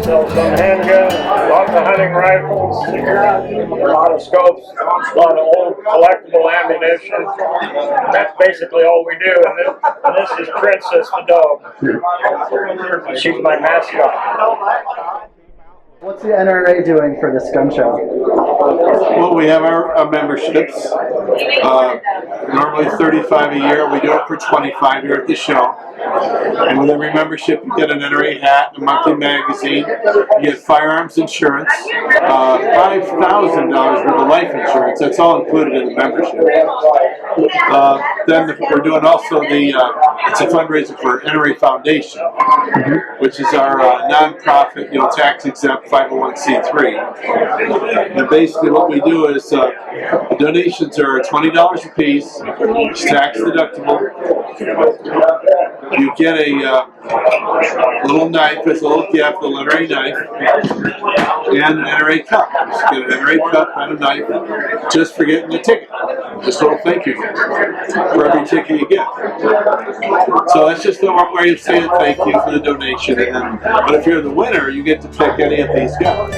So some handguns, lots of hunting rifles, a lot of scopes, a lot of old collectible ammunition. That's basically all we do. And this is Princess the dog. She's my mascot. What's the NRA doing for this gun show? Well, we have our memberships. Normally 35 a year. We do it for 25 here at the show. And with every membership, you get an NRA hat, a monthly magazine. You get firearms insurance, $5,000 worth of life insurance. That's all included in the membership. Then we're doing also it's a fundraiser for NRA Foundation, which is our nonprofit, tax-exempt 501c3. And basically, what we do is donations are $20 a piece. It's tax deductible. You get a little knife as a little gift, a little NRA knife, and an NRA cup. You get an NRA cup and a knife just for getting the ticket. Just a little thank you for every ticket you get. So that's just the way of saying thank you for the donation. But if you're the winner, you get to pick any of these guns.